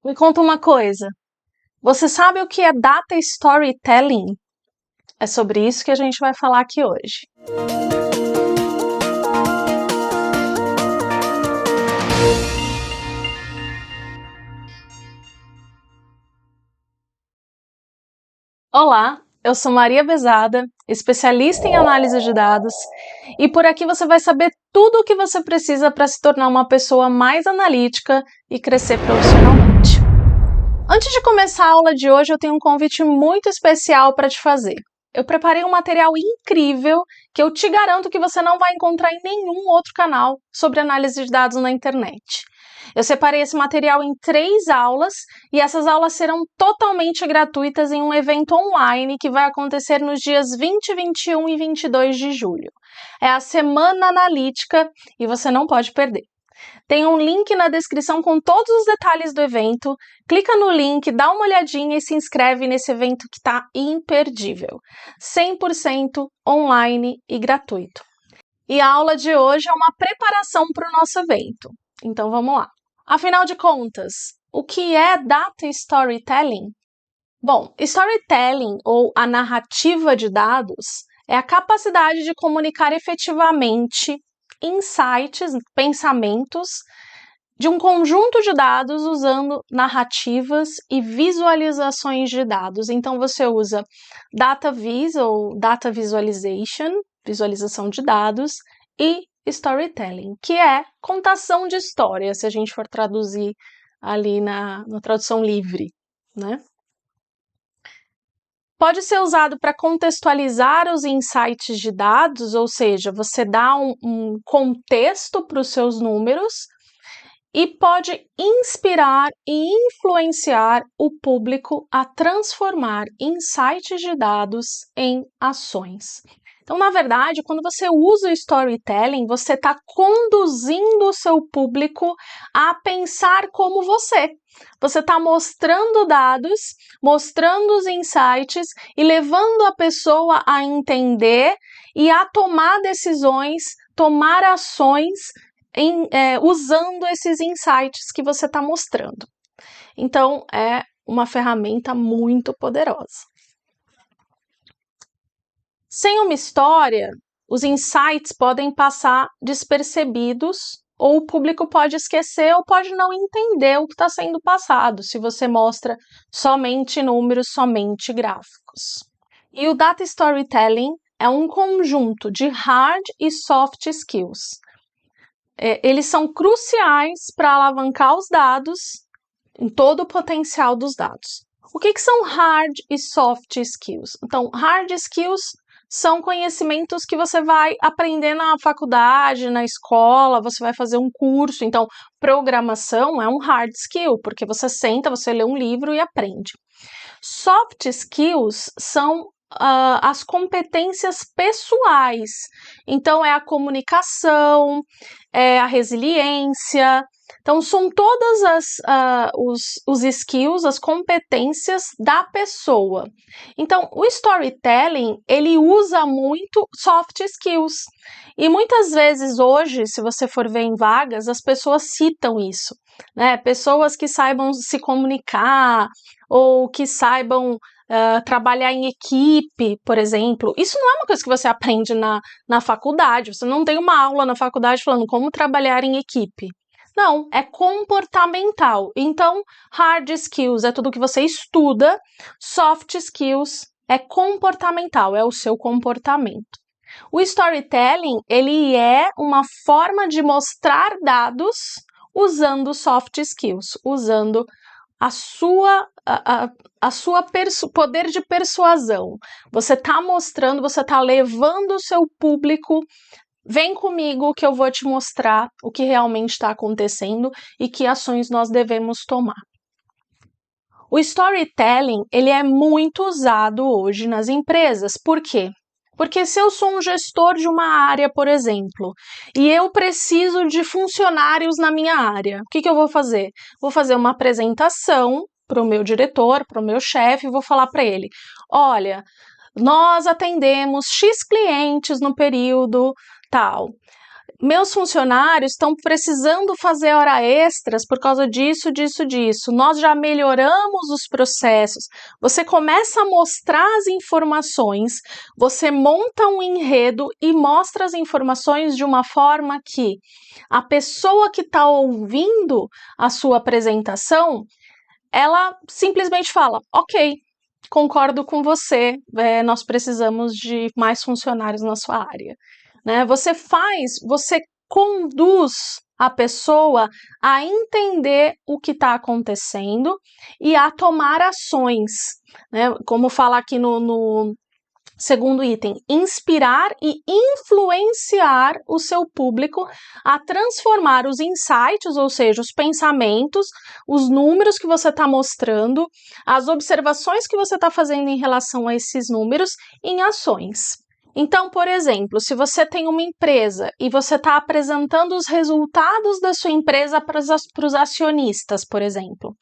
Me conta uma coisa. Você sabe o que é Data Storytelling? É sobre isso que a gente vai falar aqui hoje. Olá, eu sou Maria Bezada, especialista em análise de dados, e por aqui você vai saber tudo o que você precisa para se tornar uma pessoa mais analítica e crescer profissionalmente. Antes de começar a aula de hoje, eu tenho um convite muito especial para te fazer. Eu preparei um material incrível que eu te garanto que você não vai encontrar em nenhum outro canal sobre análise de dados na internet. Eu separei esse material em 3 aulas e essas aulas serão totalmente gratuitas em um evento online que vai acontecer nos dias 20, 21 e 22 de julho. É a Semana Analítica e você não pode perder. Tem um link na descrição com todos os detalhes do evento. Clica no link, dá uma olhadinha e se inscreve nesse evento que está imperdível. 100% online e gratuito. E a aula de hoje é uma preparação para o nosso evento. Então vamos lá. Afinal de contas, o que é Data Storytelling? Bom, storytelling, ou a narrativa de dados, é a capacidade de comunicar efetivamente insights, pensamentos de um conjunto de dados usando narrativas e visualizações de dados. Então você usa data vis ou data visualization, visualização de dados, e storytelling, que é contação de história, se a gente for traduzir ali na tradução livre, né? Pode ser usado para contextualizar os insights de dados, ou seja, você dá um contexto para os seus números, e pode inspirar e influenciar o público a transformar insights de dados em ações. Então, na verdade, quando você usa o storytelling, você está conduzindo o seu público a pensar como você. Você está mostrando dados, mostrando os insights e levando a pessoa a entender e a tomar decisões, tomar ações usando esses insights que você está mostrando. Então, é uma ferramenta muito poderosa. Sem uma história, os insights podem passar despercebidos, ou o público pode esquecer ou pode não entender o que está sendo passado, se você mostra somente números, somente gráficos. E o Data Storytelling é um conjunto de hard e soft skills. Eles são cruciais para alavancar os dados em todo o potencial dos dados. O que são hard e soft skills? Então, hard skills são conhecimentos que você vai aprender na faculdade, na escola, você vai fazer um curso. Então, programação é um hard skill, porque você senta, você lê um livro e aprende. Soft skills são as competências pessoais. Então, é a comunicação, é a resiliência. Então, são todas os skills, as competências da pessoa. Então, o storytelling, ele usa muito soft skills. E muitas vezes hoje, se você for ver em vagas, as pessoas citam isso, né? Pessoas que saibam se comunicar ou que saibam trabalhar em equipe, por exemplo. Isso não é uma coisa que você aprende na faculdade. Você não tem uma aula na faculdade falando como trabalhar em equipe. Não, é comportamental. Então, hard skills é tudo que você estuda, soft skills é comportamental, é o seu comportamento. O storytelling, ele é uma forma de mostrar dados usando soft skills, usando a sua poder de persuasão. Você está mostrando, você está levando o seu público. Vem comigo que eu vou te mostrar o que realmente está acontecendo e que ações nós devemos tomar. O storytelling, ele é muito usado hoje nas empresas. Por quê? Porque se eu sou um gestor de uma área, por exemplo, e eu preciso de funcionários na minha área, o que eu vou fazer? Vou fazer uma apresentação para o meu diretor, para o meu chefe, e vou falar para ele, olha, nós atendemos X clientes no período tal. meus funcionários estão precisando fazer hora extras por causa disso, disso, disso. Nós já melhoramos os processos. Você começa a mostrar as informações, você monta um enredo e mostra as informações de uma forma que a pessoa que está ouvindo a sua apresentação, ela simplesmente fala, ok, concordo com você, nós precisamos de mais funcionários na sua área. Né? Você conduz a pessoa a entender o que está acontecendo e a tomar ações, né? Como fala aqui no segundo item, inspirar e influenciar o seu público a transformar os insights, ou seja, os pensamentos, os números que você está mostrando, as observações que você está fazendo em relação a esses números, em ações. Então, por exemplo, se você tem uma empresa e você está apresentando os resultados da sua empresa para os acionistas, por exemplo.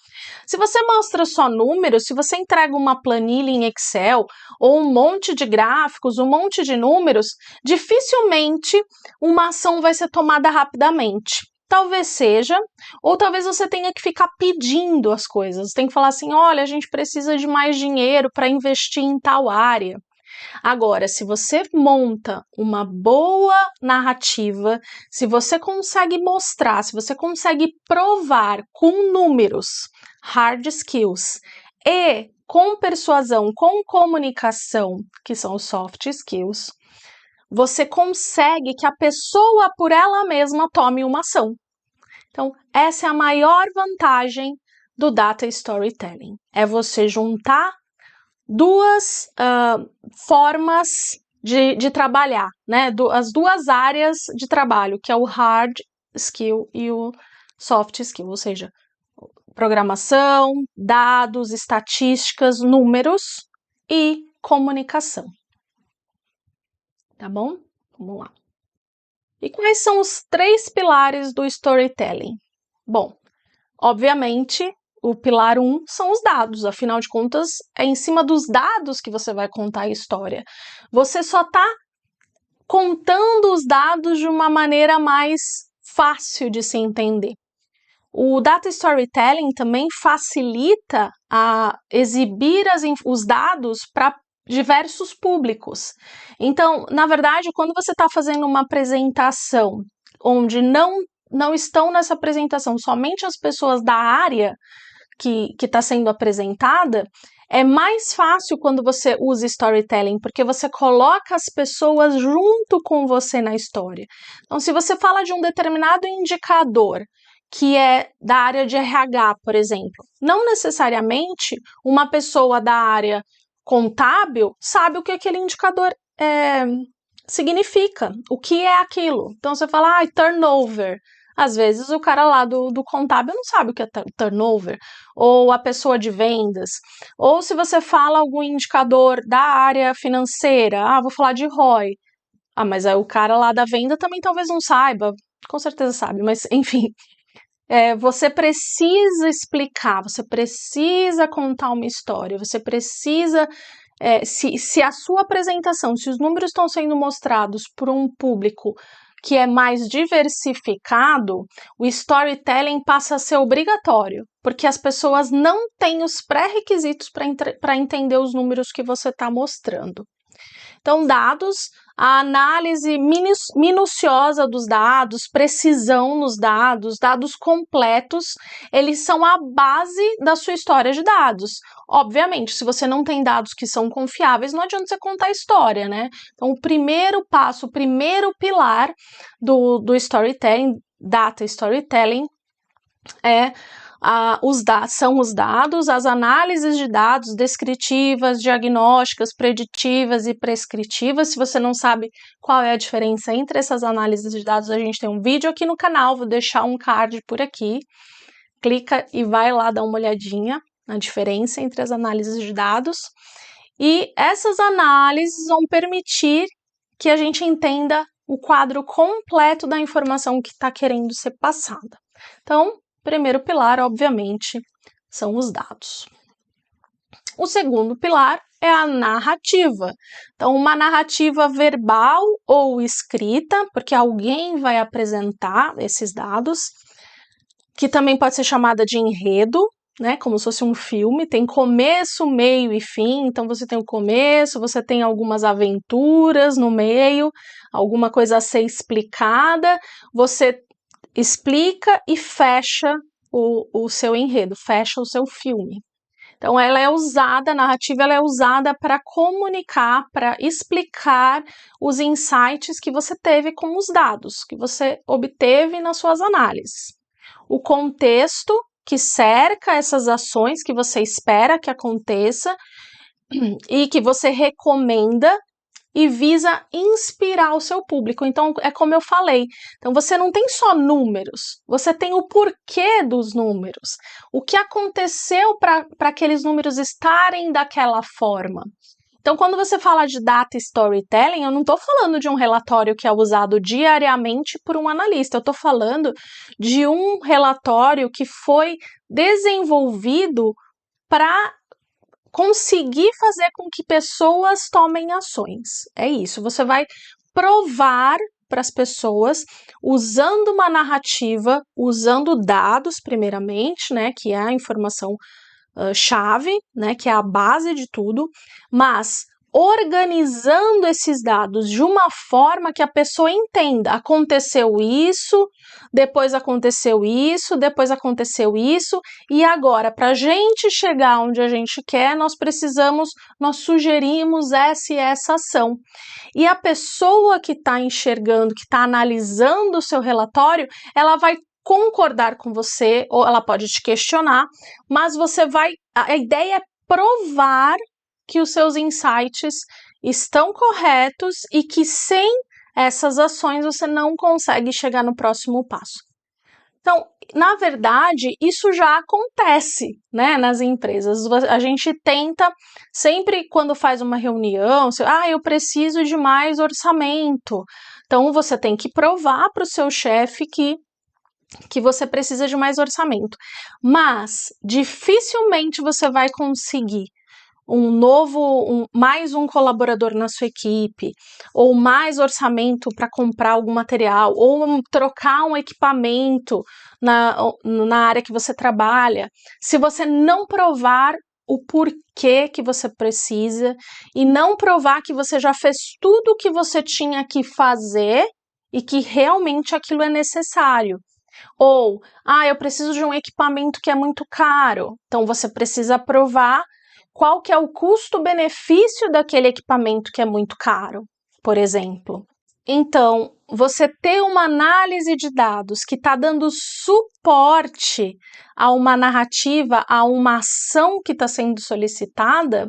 Se você mostra só números, se você entrega uma planilha em Excel ou um monte de gráficos, um monte de números, dificilmente uma ação vai ser tomada rapidamente. Talvez seja, ou talvez você tenha que ficar pedindo as coisas. Tem que falar assim, olha, a gente precisa de mais dinheiro para investir em tal área. Agora, se você monta uma boa narrativa, se você consegue mostrar, se você consegue provar com números, hard skills, e com persuasão, com comunicação, que são os soft skills, você consegue que a pessoa por ela mesma tome uma ação. Então, essa é a maior vantagem do Data Storytelling, é você juntar duas formas de trabalhar, né? As duas áreas de trabalho, que é o hard skill e o soft skill, ou seja, programação, dados, estatísticas, números e comunicação. Tá bom? Vamos lá. E quais são os 3 pilares do storytelling? Bom, obviamente, o pilar 1 são os dados, afinal de contas, é em cima dos dados que você vai contar a história. Você só está contando os dados de uma maneira mais fácil de se entender. O Data Storytelling também facilita a exibir os dados para diversos públicos. Então, na verdade, quando você está fazendo uma apresentação onde não estão nessa apresentação somente as pessoas da área que está sendo apresentada, é mais fácil quando você usa storytelling, porque você coloca as pessoas junto com você na história. Então, se você fala de um determinado indicador, que é da área de RH, por exemplo, não necessariamente uma pessoa da área contábil sabe o que aquele indicador significa, o que é aquilo. Então, você fala, turnover. Às vezes o cara lá do contábil não sabe o que é turnover, ou a pessoa de vendas, ou se você fala algum indicador da área financeira, vou falar de ROI, mas aí o cara lá da venda também talvez não saiba, com certeza sabe, mas enfim, você precisa explicar, você precisa contar uma história, você precisa, se a sua apresentação, se os números estão sendo mostrados por um público que é mais diversificado, o storytelling passa a ser obrigatório, porque as pessoas não têm os pré-requisitos para entender os números que você está mostrando. Então, dados, a análise minuciosa dos dados, precisão nos dados, dados completos, eles são a base da sua história de dados. Obviamente, se você não tem dados que são confiáveis, não adianta você contar a história, né? Então, o primeiro passo, o primeiro pilar do storytelling, data storytelling, são os dados, as análises de dados descritivas, diagnósticas, preditivas e prescritivas. Se você não sabe qual é a diferença entre essas análises de dados, a gente tem um vídeo aqui no canal, vou deixar um card por aqui. Clica e vai lá dar uma olhadinha na diferença entre as análises de dados. E essas análises vão permitir que a gente entenda o quadro completo da informação que está querendo ser passada. Então, primeiro pilar, obviamente, são os dados. O segundo pilar é a narrativa. Então, uma narrativa verbal ou escrita, porque alguém vai apresentar esses dados, que também pode ser chamada de enredo, né, como se fosse um filme, tem começo, meio e fim, então você tem o começo, você tem algumas aventuras no meio, alguma coisa a ser explicada, você explica e fecha o seu enredo, fecha o seu filme. Então ela é usada, a narrativa ela é usada para comunicar, para explicar os insights que você teve com os dados, que você obteve nas suas análises. O contexto que cerca essas ações que você espera que aconteça e que você recomenda e visa inspirar o seu público. Então, é como eu falei, então você não tem só números, você tem o porquê dos números, o que aconteceu para aqueles números estarem daquela forma. Então, quando você fala de data storytelling, eu não estou falando de um relatório que é usado diariamente por um analista, eu estou falando de um relatório que foi desenvolvido para conseguir fazer com que pessoas tomem ações. É isso, você vai provar para as pessoas, usando uma narrativa, usando dados, primeiramente, né, que é a informação chave, né, que é a base de tudo, mas organizando esses dados de uma forma que a pessoa entenda. Aconteceu isso, depois aconteceu isso, depois aconteceu isso, e agora, para a gente chegar onde a gente quer, nós sugerimos essa e essa ação. E a pessoa que está enxergando, que está analisando o seu relatório, ela vai concordar com você, ou ela pode te questionar, mas você vai. A ideia é provar que os seus insights estão corretos e que sem essas ações você não consegue chegar no próximo passo. Então, na verdade, isso já acontece, né, nas empresas. A gente tenta, sempre quando faz uma reunião, eu preciso de mais orçamento. Então, você tem que provar para o seu chefe que você precisa de mais orçamento. Mas, dificilmente você vai conseguir mais um colaborador na sua equipe, ou mais orçamento para comprar algum material, ou trocar um equipamento na área que você trabalha, se você não provar o porquê que você precisa e não provar que você já fez tudo o que você tinha que fazer e que realmente aquilo é necessário. Ou, eu preciso de um equipamento que é muito caro, então você precisa provar qual que é o custo-benefício daquele equipamento que é muito caro, por exemplo. Então, você ter uma análise de dados que está dando suporte a uma narrativa, a uma ação que está sendo solicitada,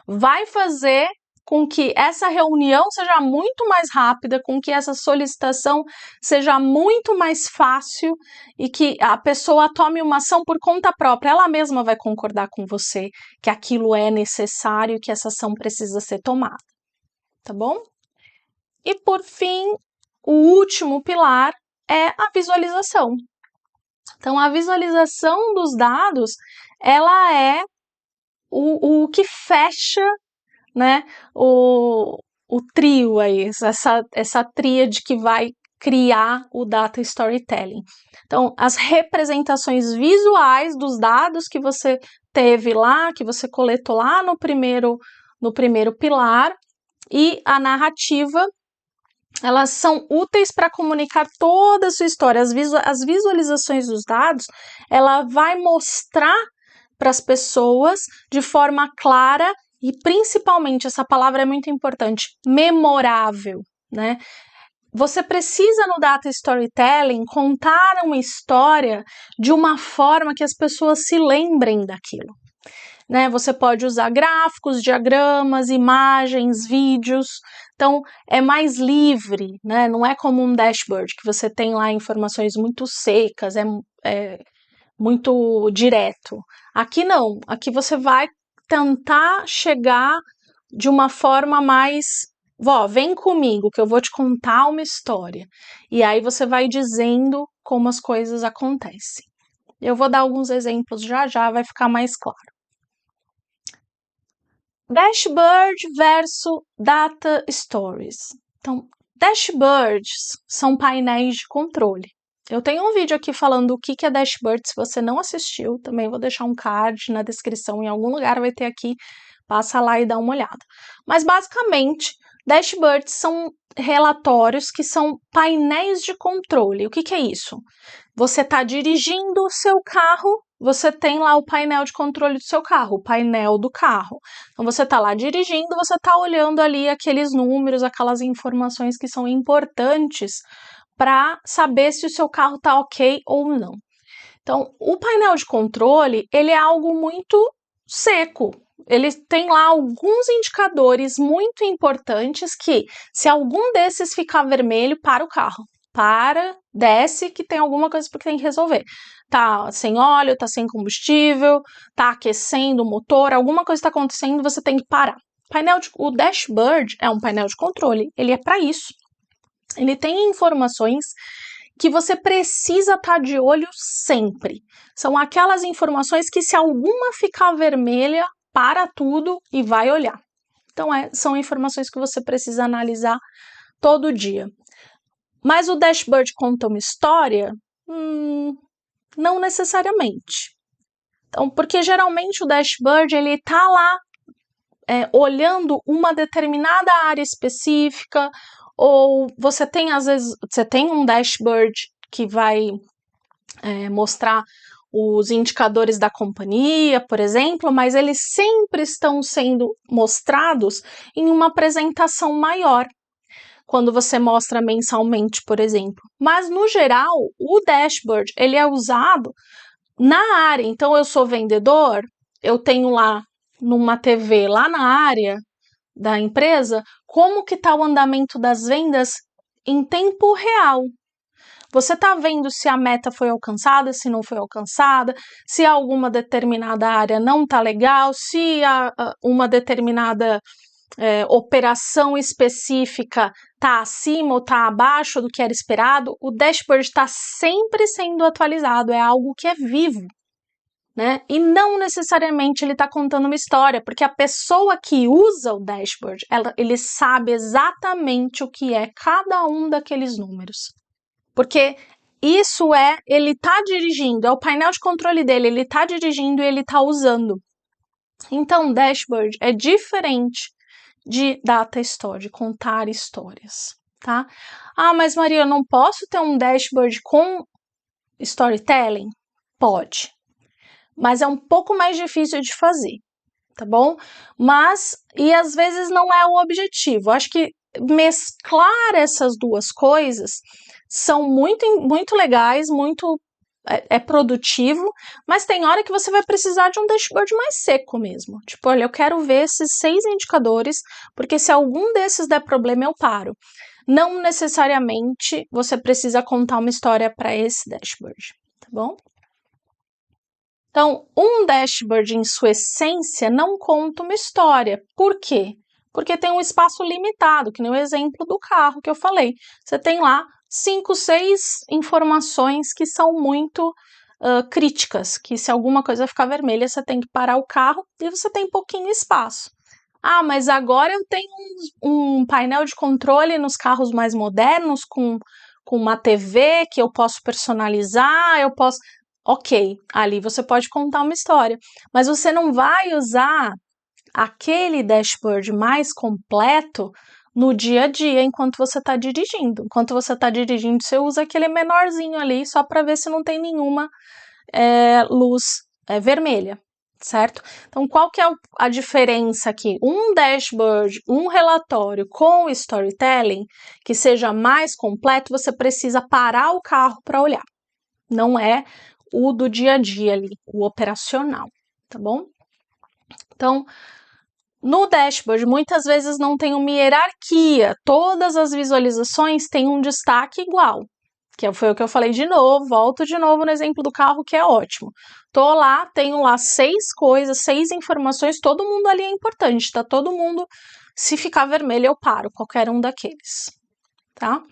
vai fazer com que essa reunião seja muito mais rápida, com que essa solicitação seja muito mais fácil e que a pessoa tome uma ação por conta própria. Ela mesma vai concordar com você que aquilo é necessário e que essa ação precisa ser tomada, tá bom? E por fim, o último pilar é a visualização. Então, a visualização dos dados, ela é o que fecha, né, o trio aí, essa tríade que vai criar o data storytelling. Então, as representações visuais dos dados que você teve lá, que você coletou lá no primeiro pilar, e a narrativa, elas são úteis para comunicar toda a sua história. As visualizações dos dados, ela vai mostrar para as pessoas de forma clara e principalmente, essa palavra é muito importante, memorável, né? Você precisa no data storytelling contar uma história de uma forma que as pessoas se lembrem daquilo, né? Você pode usar gráficos, diagramas, imagens, vídeos, então é mais livre, né? Não é como um dashboard que você tem lá informações muito secas, é muito direto. Aqui não, aqui você vai tentar chegar de uma forma mais, vem comigo que eu vou te contar uma história. E aí você vai dizendo como as coisas acontecem. Eu vou dar alguns exemplos já, vai ficar mais claro. Dashboard versus Data Stories. Então, dashboards são painéis de controle. Eu tenho um vídeo aqui falando o que é dashboard, se você não assistiu, também vou deixar um card na descrição, em algum lugar vai ter aqui, passa lá e dá uma olhada. Mas, basicamente, dashboards são relatórios que são painéis de controle. O que é isso? Você está dirigindo o seu carro, você tem lá o painel de controle do seu carro, o painel do carro. Então, você está lá dirigindo, você está olhando ali aqueles números, aquelas informações que são importantes para saber se o seu carro está ok ou não. Então, o painel de controle, ele é algo muito seco. Ele tem lá alguns indicadores muito importantes que, se algum desses ficar vermelho, para o carro. Para, desce, que tem alguma coisa que tem que resolver. Tá sem óleo, tá sem combustível, tá aquecendo o motor, alguma coisa está acontecendo, você tem que parar. O dashboard é um painel de controle, ele é para isso. Ele tem informações que você precisa estar de olho sempre. São aquelas informações que, se alguma ficar vermelha, para tudo e vai olhar. Então, são informações que você precisa analisar todo dia. Mas o dashboard conta uma história? Não necessariamente. Então, porque geralmente o dashboard ele está lá olhando uma determinada área específica, ou você tem, às vezes, você tem um dashboard que vai mostrar os indicadores da companhia, por exemplo, mas eles sempre estão sendo mostrados em uma apresentação maior, quando você mostra mensalmente, por exemplo. Mas, no geral, o dashboard ele é usado na área. Então, eu sou vendedor, eu tenho lá numa TV, lá na área da empresa, como que está o andamento das vendas em tempo real. Você está vendo se a meta foi alcançada, se não foi alcançada, se alguma determinada área não está legal, se uma determinada operação específica está acima ou está abaixo do que era esperado. O dashboard está sempre sendo atualizado, é algo que é vivo. Né? E não necessariamente ele está contando uma história, porque a pessoa que usa o dashboard, ele sabe exatamente o que é cada um daqueles números. Porque isso ele está dirigindo, é o painel de controle dele, ele está dirigindo e ele está usando. Então, dashboard é diferente de data story, de contar histórias, tá? Ah, mas Maria, eu não posso ter um dashboard com storytelling? Pode. Mas é um pouco mais difícil de fazer, tá bom? E às vezes não é o objetivo. Acho que mesclar essas duas coisas são muito legais, é produtivo, mas tem hora que você vai precisar de um dashboard mais seco mesmo. Tipo, olha, eu quero ver esses 6 indicadores, porque se algum desses der problema, eu paro. Não necessariamente você precisa contar uma história para esse dashboard, tá bom? Então, um dashboard, em sua essência, não conta uma história. Por quê? Porque tem um espaço limitado, que nem o exemplo do carro que eu falei. Você tem lá 5, 6 informações que são muito críticas, que se alguma coisa ficar vermelha, você tem que parar o carro e você tem pouquinho espaço. Ah, mas agora eu tenho um painel de controle nos carros mais modernos, com uma TV que eu posso personalizar, eu posso... Ok, ali você pode contar uma história, mas você não vai usar aquele dashboard mais completo no dia a dia enquanto você está dirigindo. Enquanto você está dirigindo, você usa aquele menorzinho ali só para ver se não tem nenhuma luz vermelha, certo? Então, qual que é a diferença aqui? Um dashboard, um relatório com storytelling que seja mais completo, você precisa parar o carro para olhar. Não é o do dia a dia ali, o operacional, tá bom? Então, no dashboard, muitas vezes não tem uma hierarquia, todas as visualizações têm um destaque igual, que foi o que eu falei de novo, volto de novo no exemplo do carro, que é ótimo. Tô lá, tenho lá 6 coisas, 6 informações, todo mundo ali é importante, tá? Todo mundo, se ficar vermelho, eu paro, qualquer um daqueles, tá?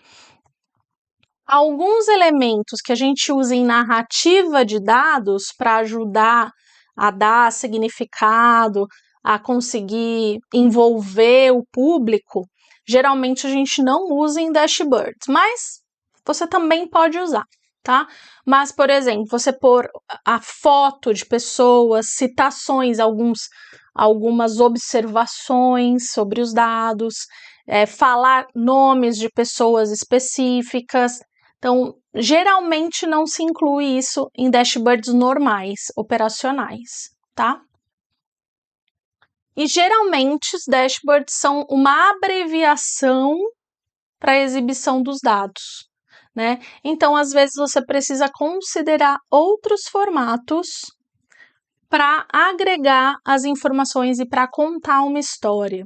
Alguns elementos que a gente usa em narrativa de dados para ajudar a dar significado a conseguir envolver o público, geralmente a gente não usa em dashboards, mas você também pode usar, tá? Mas, por exemplo, você pôr a foto de pessoas, citações, algumas observações sobre os dados, falar nomes de pessoas específicas. Então, geralmente não se inclui isso em dashboards normais, operacionais, tá? E geralmente os dashboards são uma abreviação para a exibição dos dados, né? Então, às vezes, você precisa considerar outros formatos para agregar as informações e para contar uma história,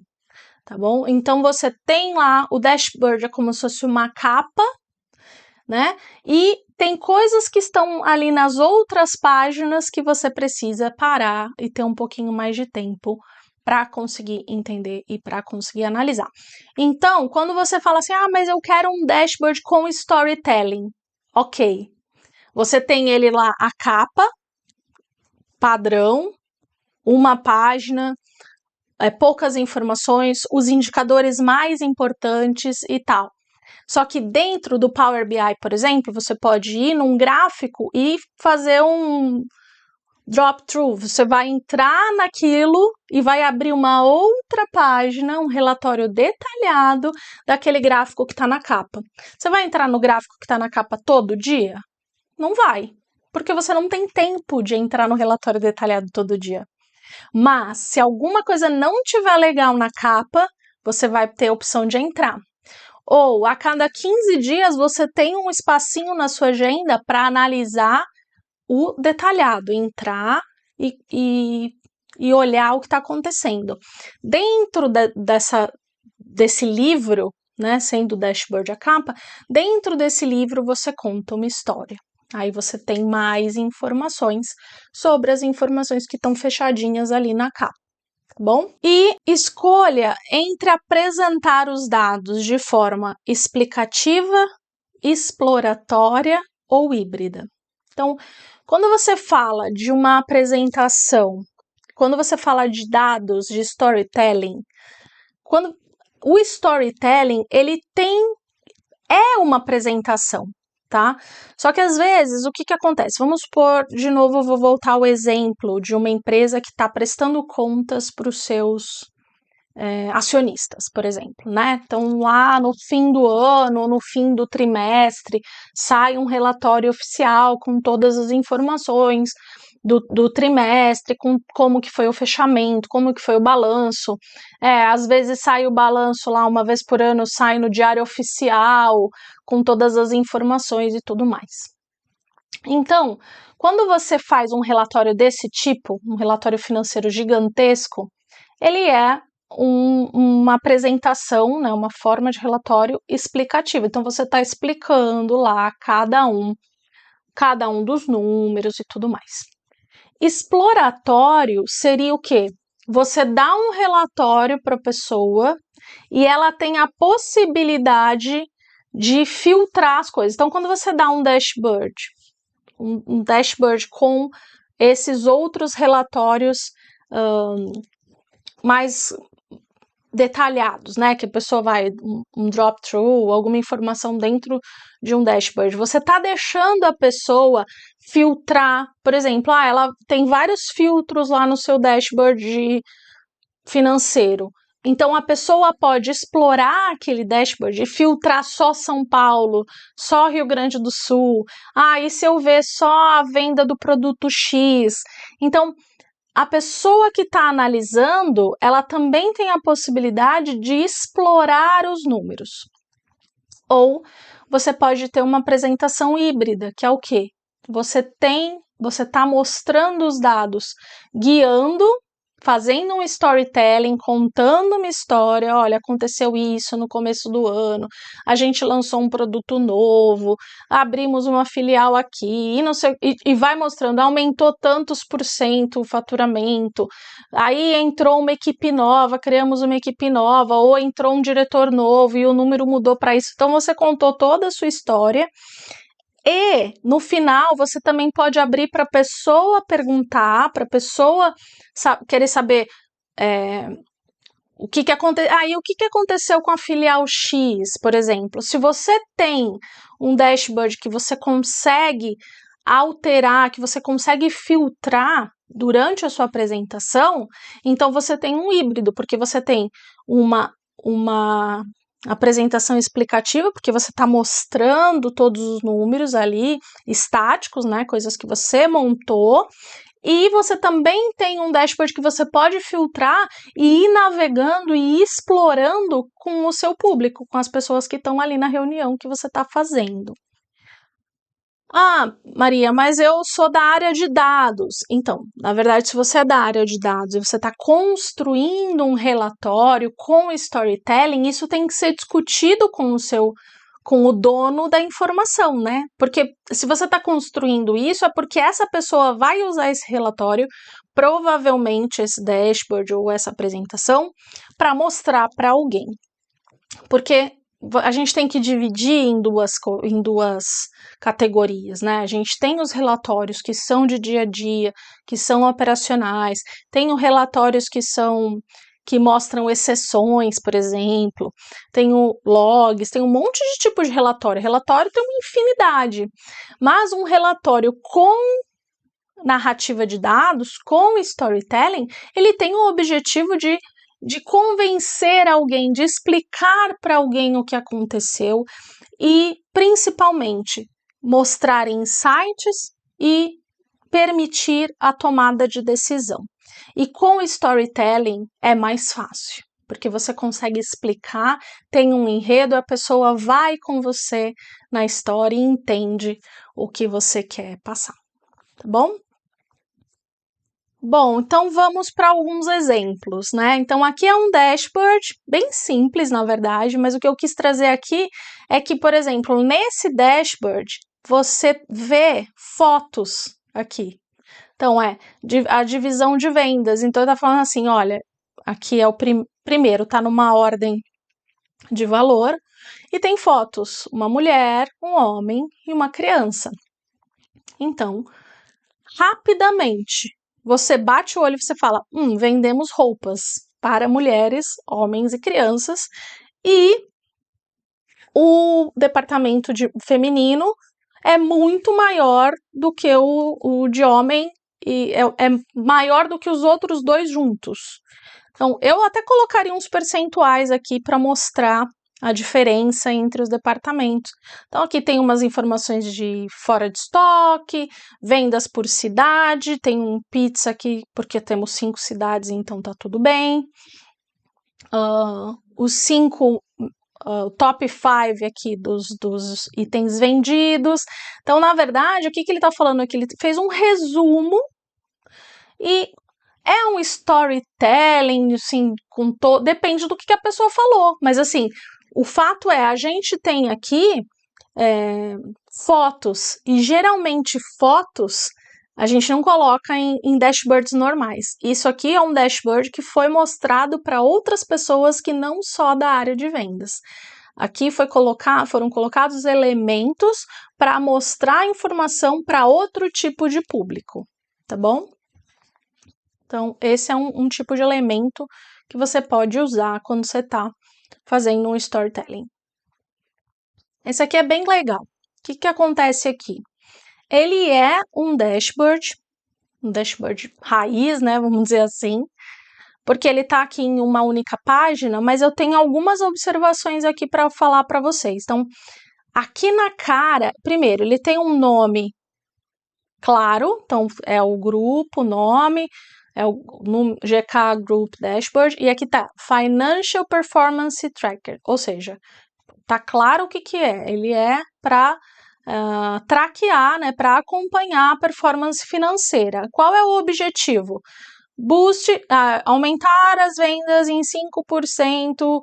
tá bom? Então, você tem lá o dashboard, é como se fosse uma capa, né? E tem coisas que estão ali nas outras páginas que você precisa parar e ter um pouquinho mais de tempo para conseguir entender e para conseguir analisar. Então, quando você fala assim, mas eu quero um dashboard com storytelling, ok. Você tem ele lá, a capa, padrão, uma página, poucas informações, os indicadores mais importantes e tal. Só que dentro do Power BI, por exemplo, você pode ir num gráfico e fazer um drop-through. Você vai entrar naquilo e vai abrir uma outra página, um relatório detalhado daquele gráfico que está na capa. Você vai entrar no gráfico que está na capa todo dia? Não vai, porque você não tem tempo de entrar no relatório detalhado todo dia. Mas, se alguma coisa não tiver legal na capa, você vai ter a opção de entrar. Ou, a cada 15 dias, você tem um espacinho na sua agenda para analisar o detalhado, entrar e olhar o que está acontecendo. Dentro desse livro, né, sendo o dashboard a capa, dentro desse livro você conta uma história. Aí você tem mais informações sobre as informações que estão fechadinhas ali na capa, tá bom? E escolha entre apresentar os dados de forma explicativa, exploratória ou híbrida. Então, quando você fala de uma apresentação, quando você fala de dados, de storytelling, o storytelling, ele é uma apresentação, tá? Só que às vezes, o que acontece? Vamos supor, de novo, eu vou voltar ao exemplo de uma empresa que está prestando contas para os seus acionistas, por exemplo, né? Então, lá no fim do ano, no fim do trimestre, sai um relatório oficial com todas as informações do trimestre, com como que foi o fechamento, como que foi o balanço. Às vezes sai o balanço lá uma vez por ano, sai no diário oficial, com todas as informações e tudo mais. Então, quando você faz um relatório desse tipo, um relatório financeiro gigantesco, ele é uma apresentação, né, uma forma de relatório explicativa. Então, você está explicando lá cada um dos números e tudo mais. Exploratório seria o quê? Você dá um relatório para a pessoa e ela tem a possibilidade de filtrar as coisas. Então, quando você dá um dashboard com esses outros relatórios mais detalhados, né, que a pessoa vai, um drop-through, alguma informação dentro de um dashboard, você está deixando a pessoa filtrar, por exemplo, ela tem vários filtros lá no seu dashboard financeiro, então a pessoa pode explorar aquele dashboard e filtrar só São Paulo, só Rio Grande do Sul, e se eu ver só a venda do produto X, então a pessoa que está analisando, ela também tem a possibilidade de explorar os números. Ou você pode ter uma apresentação híbrida, que é o quê? Você está mostrando os dados, guiando, fazendo um storytelling, contando uma história, olha, aconteceu isso no começo do ano, a gente lançou um produto novo, abrimos uma filial aqui, e vai mostrando, aumentou tantos % o faturamento, aí entrou uma equipe nova, criamos uma equipe nova, ou entrou um diretor novo e o número mudou para isso. Então, você contou toda a sua história. E, no final, você também pode abrir para a pessoa perguntar, para a pessoa querer saber o que aconteceu com a filial X, por exemplo? Se você tem um dashboard que você consegue alterar, que você consegue filtrar durante a sua apresentação, então você tem um híbrido, porque você tem uma apresentação explicativa, porque você está mostrando todos os números ali, estáticos, né, coisas que você montou, e você também tem um dashboard que você pode filtrar e ir navegando e explorando com o seu público, com as pessoas que estão ali na reunião que você está fazendo. Ah, Maria, mas eu sou da área de dados. Então, na verdade, se você é da área de dados e você está construindo um relatório com storytelling, isso tem que ser discutido com o dono da informação, né? Porque se você está construindo isso, é porque essa pessoa vai usar esse relatório, provavelmente esse dashboard ou essa apresentação, para mostrar para alguém. Porque a gente tem que dividir em duas categorias, né? A gente tem os relatórios que são de dia a dia, que são operacionais, tem os relatórios que mostram exceções, por exemplo, tem o logs, tem um monte de tipo de relatório. Relatório tem uma infinidade, mas um relatório com narrativa de dados, com storytelling, ele tem o objetivo de convencer alguém, de explicar para alguém o que aconteceu e, principalmente, mostrar insights e permitir a tomada de decisão. E com storytelling é mais fácil, porque você consegue explicar, tem um enredo, a pessoa vai com você na história e entende o que você quer passar, tá bom? Bom, então vamos para alguns exemplos, né? Então aqui é um dashboard bem simples, na verdade, mas o que eu quis trazer aqui é que, por exemplo, nesse dashboard você vê fotos aqui. Então a divisão de vendas. Então tá falando assim, olha, aqui é o primeiro, tá numa ordem de valor e tem fotos, uma mulher, um homem e uma criança. Então, rapidamente você bate o olho e você fala, vendemos roupas para mulheres, homens e crianças, e o departamento feminino é muito maior do que o de homem, e é maior do que os outros dois juntos. Então, eu até colocaria uns percentuais aqui para mostrar a diferença entre os departamentos. Então, aqui tem umas informações de fora de estoque, vendas por cidade, tem um pizza aqui, porque temos 5 cidades, então tá tudo bem. Os 5 top 5 aqui dos itens vendidos. Então, na verdade, o que ele está falando aqui? Ele fez um resumo e é um storytelling, assim, depende do que a pessoa falou, mas assim, o fato é, a gente tem aqui fotos, e geralmente fotos a gente não coloca em dashboards normais. Isso aqui é um dashboard que foi mostrado para outras pessoas que não só da área de vendas. Aqui foram colocados elementos para mostrar informação para outro tipo de público, tá bom? Então, esse é um tipo de elemento que você pode usar quando você está fazendo um storytelling. Esse aqui é bem legal. O que acontece aqui? Ele é um dashboard raiz, né, vamos dizer assim, porque ele está aqui em uma única página, mas eu tenho algumas observações aqui para falar para vocês. Então, aqui na cara, primeiro, ele tem um nome claro, então é o grupo, o nome, é o GK Group Dashboard, e aqui tá Financial Performance Tracker, ou seja, tá claro o que é, ele é para traquear, né, para acompanhar a performance financeira. Qual é o objetivo? Aumentar as vendas em 5%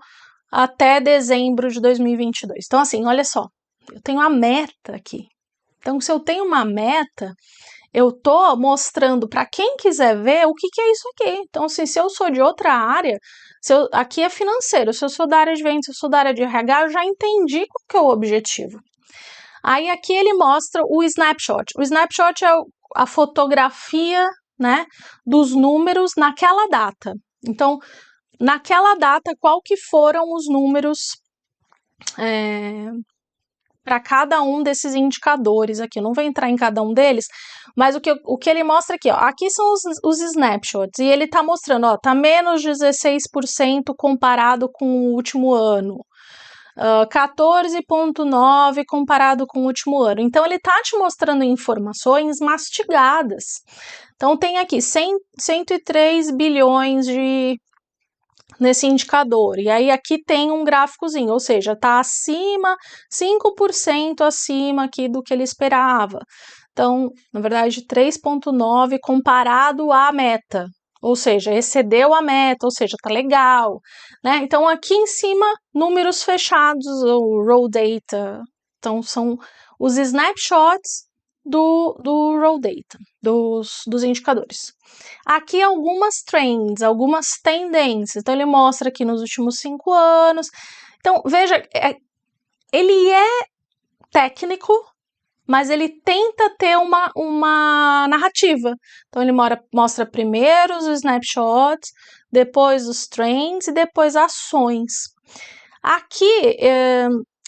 até dezembro de 2022. Então, assim, olha só, eu tenho a meta aqui. Então, se eu tenho uma meta, eu tô mostrando para quem quiser ver o que é isso aqui. Então, assim, se eu sou de outra área, aqui é financeiro, se eu sou da área de vendas, se eu sou da área de RH, eu já entendi qual que é o objetivo. Aí aqui ele mostra o snapshot. O snapshot é a fotografia, né, dos números naquela data. Então, naquela data, qual que foram os números para cada um desses indicadores aqui? Eu não vou entrar em cada um deles, mas o que ele mostra aqui, ó, aqui são os snapshots, e ele está mostrando, ó, tá menos 16% comparado com o último ano. 14,9 comparado com o último ano. Então, ele está te mostrando informações mastigadas. Então, tem aqui 103 bilhões nesse indicador. E aí, aqui tem um gráficozinho, ou seja, está acima, 5% acima aqui do que ele esperava. Então, na verdade, 3,9 comparado à meta. Ou seja, excedeu a meta, ou seja, tá legal, né? Então, aqui em cima, números fechados, ou raw data. Então, são os snapshots do raw data, dos indicadores. Aqui algumas trends, algumas tendências. Então, ele mostra aqui nos últimos 5 anos. Então, veja, ele é técnico, mas ele tenta ter uma narrativa. Então, ele mostra primeiro os snapshots, depois os trends e depois ações. Aqui,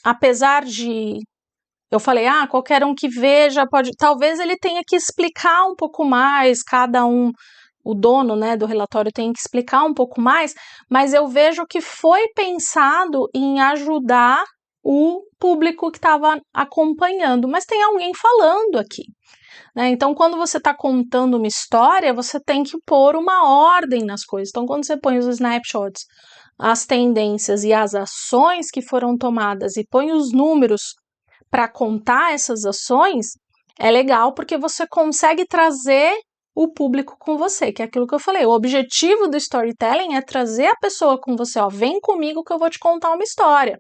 apesar de... Eu falei, qualquer um que veja pode... Talvez ele tenha que explicar um pouco mais, cada um, o dono, né, do relatório tem que explicar um pouco mais, mas eu vejo que foi pensado em ajudar o público que estava acompanhando, mas tem alguém falando aqui, né? Então, quando você está contando uma história, você tem que pôr uma ordem nas coisas. Então, quando você põe os snapshots, as tendências e as ações que foram tomadas e põe os números para contar essas ações, é legal porque você consegue trazer o público com você, que é aquilo que eu falei. O objetivo do storytelling é trazer a pessoa com você, ó, vem comigo que eu vou te contar uma história.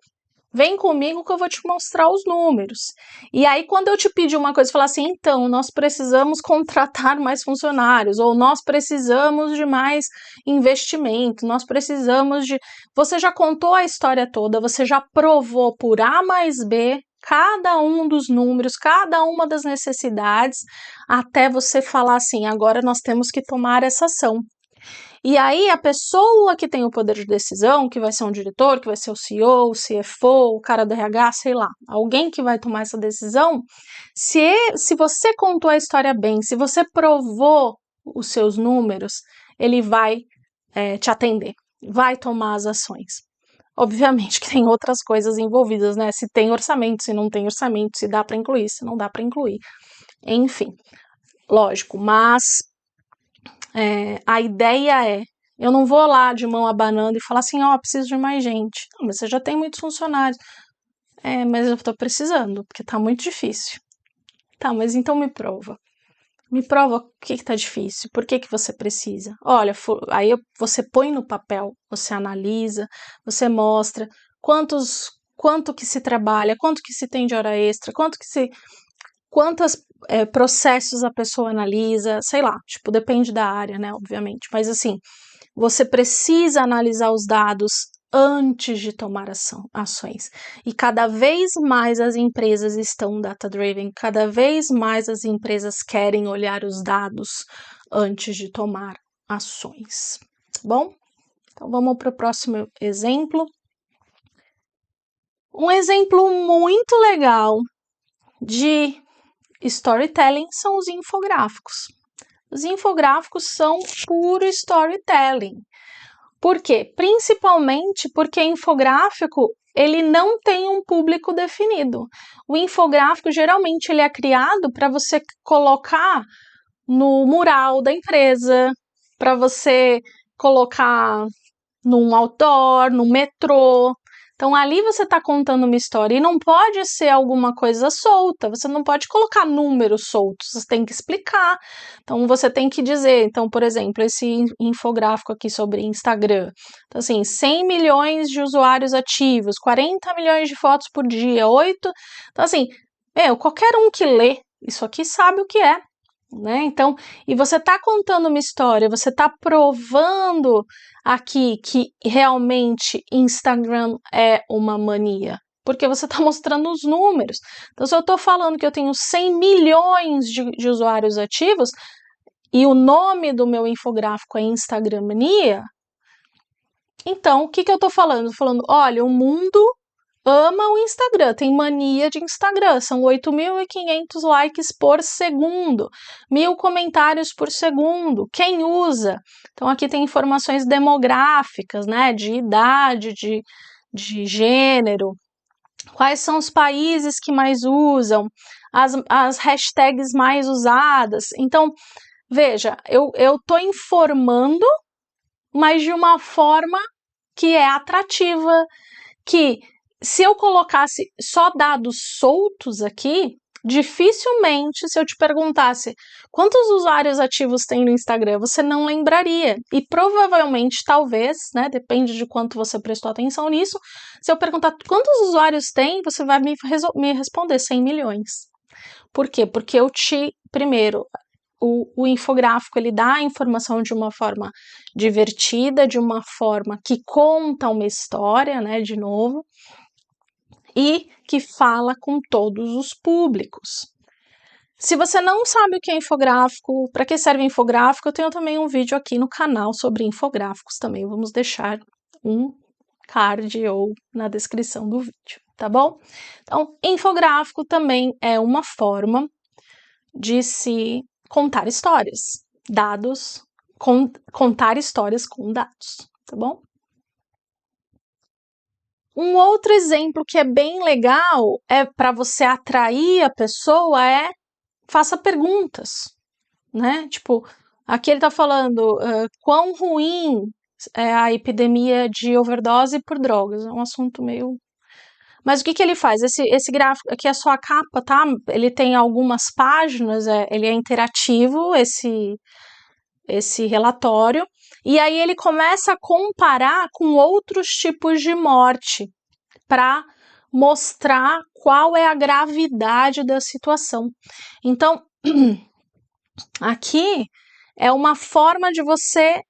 Vem comigo que eu vou te mostrar os números. E aí, quando eu te pedir uma coisa, falar assim, então, nós precisamos contratar mais funcionários, ou nós precisamos de mais investimento, nós precisamos de... Você já contou a história toda, você já provou por A mais B cada um dos números, cada uma das necessidades, até você falar assim, agora nós temos que tomar essa ação. E aí, a pessoa que tem o poder de decisão, que vai ser um diretor, que vai ser o CEO, o CFO, o cara do RH, sei lá, alguém que vai tomar essa decisão, se você contou a história bem, se você provou os seus números, ele vai te atender, vai tomar as ações. Obviamente que tem outras coisas envolvidas, né? Se tem orçamento, se não tem orçamento, se dá para incluir, se não dá para incluir. Enfim, lógico, mas a ideia é, eu não vou lá de mão abanando e falar assim, preciso de mais gente. Não, mas você já tem muitos funcionários. Mas eu tô precisando, porque tá muito difícil. Tá, mas então me prova. Me prova o que tá difícil, por que você precisa. Olha, aí você põe no papel, você analisa, você mostra quanto que se trabalha, quanto que se tem de hora extra, quantos processos a pessoa analisa, sei lá, tipo, depende da área, né, obviamente, mas assim, você precisa analisar os dados antes de tomar ações. E cada vez mais as empresas estão data-driven, cada vez mais as empresas querem olhar os dados antes de tomar ações. Bom, então vamos para o próximo exemplo. Um exemplo muito legal de storytelling são os infográficos. Os infográficos são puro storytelling. Por quê? Principalmente porque infográfico, ele não tem um público definido. O infográfico, geralmente, ele é criado para você colocar no mural da empresa, para você colocar num outdoor, no metrô. Então, ali você está contando uma história e não pode ser alguma coisa solta, você não pode colocar números soltos, você tem que explicar. Então, você tem que dizer, então, por exemplo, esse infográfico aqui sobre Instagram. Então, assim, 100 milhões de usuários ativos, 40 milhões de fotos por dia, 8... Então, assim, qualquer um que lê isso aqui sabe o que é. Né? Então, e você está contando uma história, você está provando aqui que realmente Instagram é uma mania, porque você está mostrando os números. Então, se eu estou falando que eu tenho 100 milhões de usuários ativos e o nome do meu infográfico é Instagram Mania, Então, o que eu tô falando? Falando, olha, o mundo ama o Instagram, tem mania de Instagram, são 8.500 likes por segundo, 1.000 comentários por segundo, quem usa? Então aqui tem informações demográficas, né, de idade, de gênero, quais são os países que mais usam, as hashtags mais usadas. Então, veja, eu tô informando, mas de uma forma que é atrativa, que se eu colocasse só dados soltos aqui, dificilmente, se eu te perguntasse quantos usuários ativos tem no Instagram, você não lembraria. E provavelmente, talvez, né, depende de quanto você prestou atenção nisso, se eu perguntar quantos usuários tem, você vai me responder 100 milhões. Por quê? Porque primeiro, o infográfico ele dá a informação de uma forma divertida, de uma forma que conta uma história, né, de novo, e que fala com todos os públicos. Se você não sabe o que é infográfico, para que serve infográfico, eu tenho também um vídeo aqui no canal sobre infográficos também, vamos deixar um card ou na descrição do vídeo, tá bom? Então, infográfico também é uma forma de se contar histórias, dados, contar histórias com dados, tá bom? Um outro exemplo que é bem legal é para você atrair a pessoa faça perguntas, né? Tipo, aqui ele está falando quão ruim é a epidemia de overdose por drogas. É um assunto meio. Mas o que ele faz? Esse gráfico aqui é só a capa, tá? Ele tem algumas páginas, ele é interativo, esse relatório, e aí ele começa a comparar com outros tipos de morte para mostrar qual é a gravidade da situação. Então, aqui é uma forma de você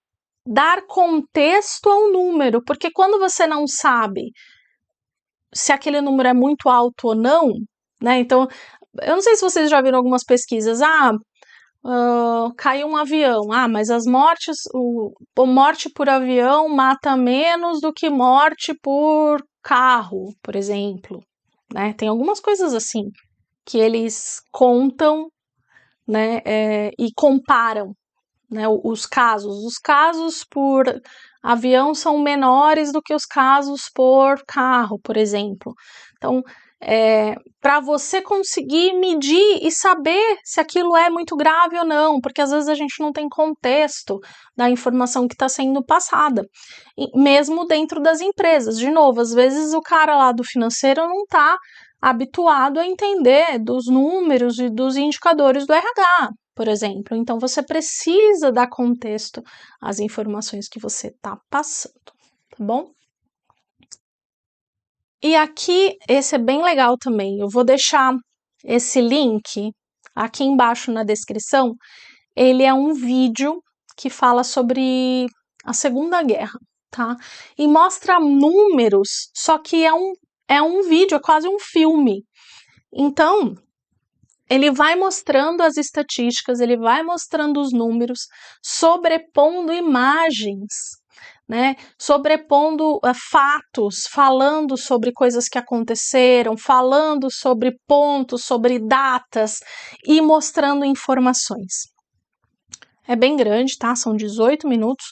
dar contexto ao número, porque quando você não sabe se aquele número é muito alto ou não, né? Então, eu não sei se vocês já viram algumas pesquisas, caiu um avião, mas as mortes, morte por avião mata menos do que morte por carro, por exemplo, né? Tem algumas coisas assim que eles contam, né, e comparam, né, os casos. Os casos por avião são menores do que os casos por carro, por exemplo. Então, para você conseguir medir e saber se aquilo é muito grave ou não, porque às vezes a gente não tem contexto da informação que está sendo passada, e mesmo dentro das empresas. De novo, às vezes o cara lá do financeiro não está habituado a entender dos números e dos indicadores do RH, por exemplo. Então, você precisa dar contexto às informações que você está passando, tá bom? E aqui, esse é bem legal também. Eu vou deixar esse link aqui embaixo na descrição. Ele é um vídeo que fala sobre a Segunda Guerra, tá? E mostra números, só que é um vídeo, é quase um filme. Então, ele vai mostrando as estatísticas, ele vai mostrando os números, sobrepondo imagens, né? Sobrepondo fatos, falando sobre coisas que aconteceram, falando sobre pontos, sobre datas e mostrando informações. É bem grande, tá? São 18 minutos,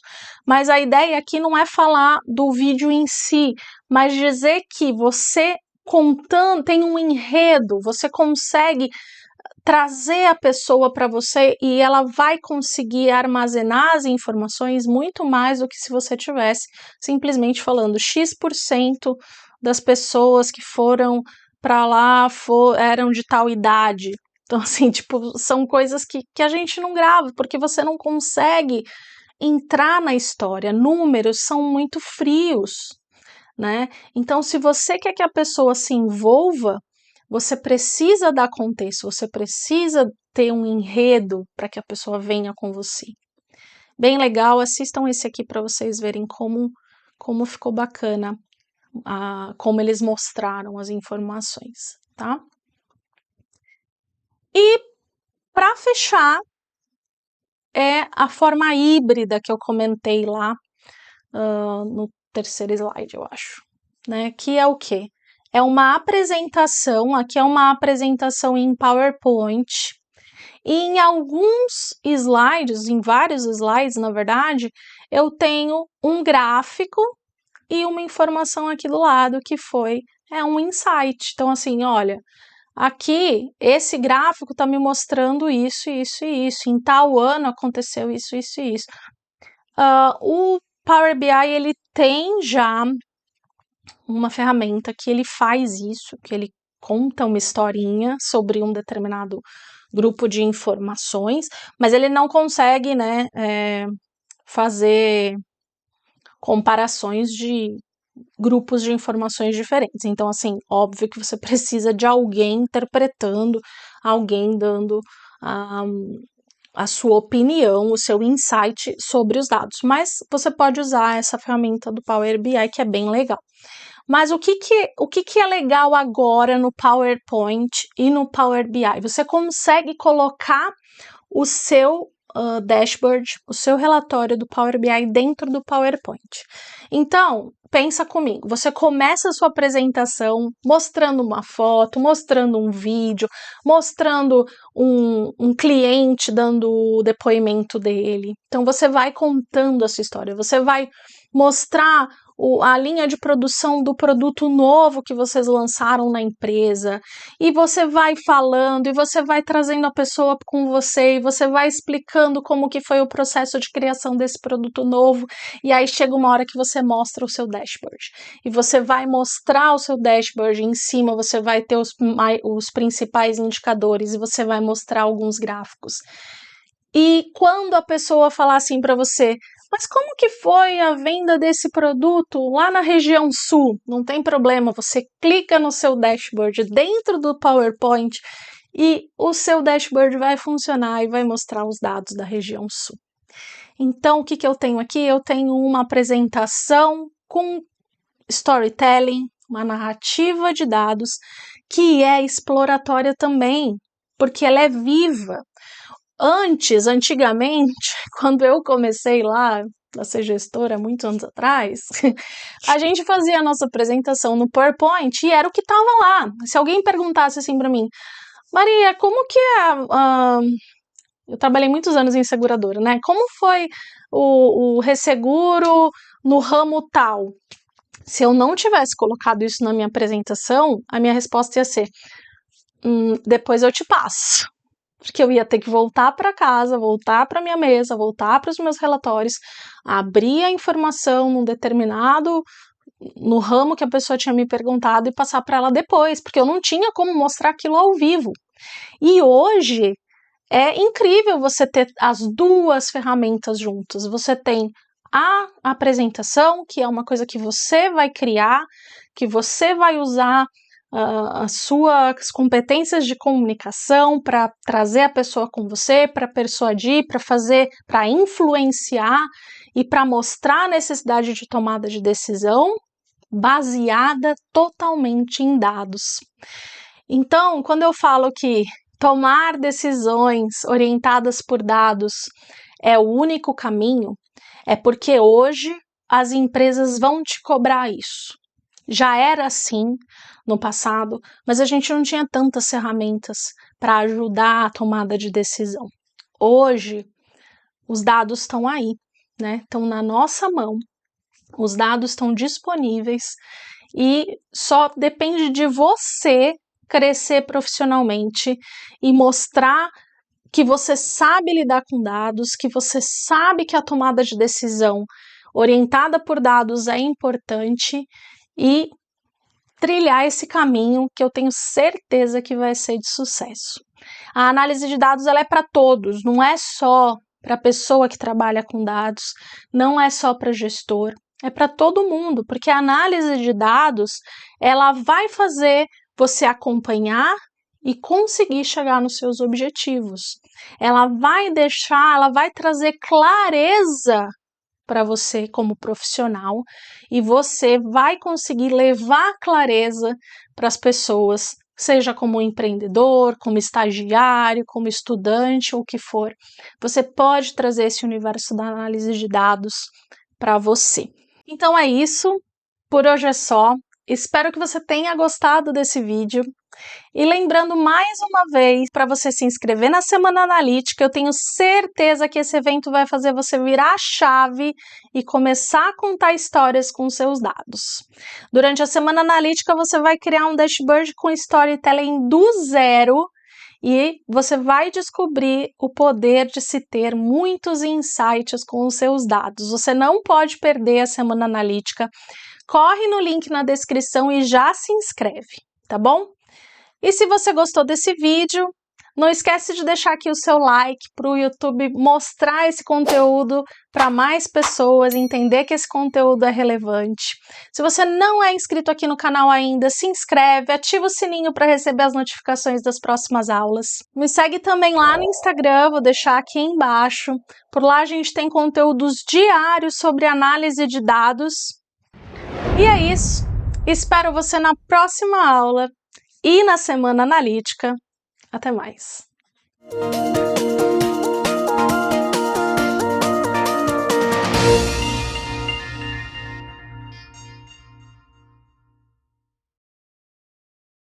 mas a ideia aqui não é falar do vídeo em si, mas dizer que você contando, tem um enredo, você consegue trazer a pessoa para você e ela vai conseguir armazenar as informações muito mais do que se você tivesse simplesmente falando X% das pessoas que foram para lá eram de tal idade. Então, assim, tipo, são coisas que a gente não grava, porque você não consegue entrar na história. Números são muito frios, né? Então, se você quer que a pessoa se envolva, você precisa dar contexto, você precisa ter um enredo para que a pessoa venha com você. Bem legal, assistam esse aqui para vocês verem como ficou bacana, como eles mostraram as informações, tá? E para fechar, é a forma híbrida que eu comentei lá no terceiro slide, eu acho, né? Que é o quê? É uma apresentação, aqui é uma apresentação em PowerPoint, e em alguns slides, em vários slides, na verdade, eu tenho um gráfico e uma informação aqui do lado que é um insight. Então, assim, olha, aqui esse gráfico está me mostrando isso, isso e isso. Em tal ano aconteceu isso, isso e isso. O Power BI ele tem já uma ferramenta que ele faz isso, que ele conta uma historinha sobre um determinado grupo de informações, mas ele não consegue, né, fazer comparações de grupos de informações diferentes. Então, assim, óbvio que você precisa de alguém interpretando, alguém dando a sua opinião, o seu insight sobre os dados. Mas você pode usar essa ferramenta do Power BI, que é bem legal. Mas o que é legal agora no PowerPoint e no Power BI? Você consegue colocar o seu dashboard, o seu relatório do Power BI dentro do PowerPoint. Então, pensa comigo, você começa a sua apresentação mostrando uma foto, mostrando um vídeo, mostrando um cliente dando o depoimento dele. Então, você vai contando essa história, você vai mostrar a linha de produção do produto novo que vocês lançaram na empresa, e você vai falando, e você vai trazendo a pessoa com você, e você vai explicando como que foi o processo de criação desse produto novo, e aí chega uma hora que você mostra o seu dashboard, e você vai mostrar o seu dashboard em cima, você vai ter os principais indicadores, e você vai mostrar alguns gráficos. E quando a pessoa falar assim para você, mas como que foi a venda desse produto lá na região sul? Não tem problema, você clica no seu dashboard dentro do PowerPoint e o seu dashboard vai funcionar e vai mostrar os dados da região sul. Então, o que eu tenho aqui? Eu tenho uma apresentação com storytelling, uma narrativa de dados que é exploratória também, porque ela é viva. Antigamente, quando eu comecei lá a ser gestora, muitos anos atrás, a gente fazia a nossa apresentação no PowerPoint e era o que estava lá. Se alguém perguntasse assim para mim, Maria, como que é... eu trabalhei muitos anos em seguradora, né? Como foi o resseguro no ramo tal? Se eu não tivesse colocado isso na minha apresentação, a minha resposta ia ser, depois eu te passo. Porque eu ia ter que voltar para casa, voltar para minha mesa, voltar para os meus relatórios, abrir a informação no ramo que a pessoa tinha me perguntado e passar para ela depois, porque eu não tinha como mostrar aquilo ao vivo. E hoje é incrível você ter as duas ferramentas juntas. Você tem a apresentação, que é uma coisa que você vai criar, que você vai usar as suas competências de comunicação para trazer a pessoa com você, para persuadir, para influenciar e para mostrar a necessidade de tomada de decisão baseada totalmente em dados. Então, quando eu falo que tomar decisões orientadas por dados é o único caminho, é porque hoje as empresas vão te cobrar isso. Já era assim no passado, mas a gente não tinha tantas ferramentas para ajudar a tomada de decisão. Hoje, os dados estão aí, né? Estão na nossa mão, os dados estão disponíveis e só depende de você crescer profissionalmente e mostrar que você sabe lidar com dados, que você sabe que a tomada de decisão orientada por dados é importante e trilhar esse caminho que eu tenho certeza que vai ser de sucesso. A análise de dados ela é para todos, não é só para a pessoa que trabalha com dados, não é só para gestor, é para todo mundo, porque a análise de dados ela vai fazer você acompanhar e conseguir chegar nos seus objetivos. Ela vai trazer clareza para você como profissional e você vai conseguir levar clareza para as pessoas, seja como empreendedor, como estagiário, como estudante ou o que for. Você pode trazer esse universo da análise de dados para você. Então é isso, por hoje é só. Espero que você tenha gostado desse vídeo. E lembrando mais uma vez para você se inscrever na Semana Analítica, eu tenho certeza que esse evento vai fazer você virar a chave e começar a contar histórias com seus dados. Durante a Semana Analítica, você vai criar um dashboard com storytelling do zero e você vai descobrir o poder de se ter muitos insights com os seus dados. Você não pode perder a Semana Analítica. Corre no link na descrição e já se inscreve, tá bom? E se você gostou desse vídeo, não esquece de deixar aqui o seu like para o YouTube mostrar esse conteúdo para mais pessoas, entender que esse conteúdo é relevante. Se você não é inscrito aqui no canal ainda, se inscreve, ativa o sininho para receber as notificações das próximas aulas. Me segue também lá no Instagram, vou deixar aqui embaixo. Por lá a gente tem conteúdos diários sobre análise de dados. E é isso, espero você na próxima aula e na Semana Analítica. Até mais!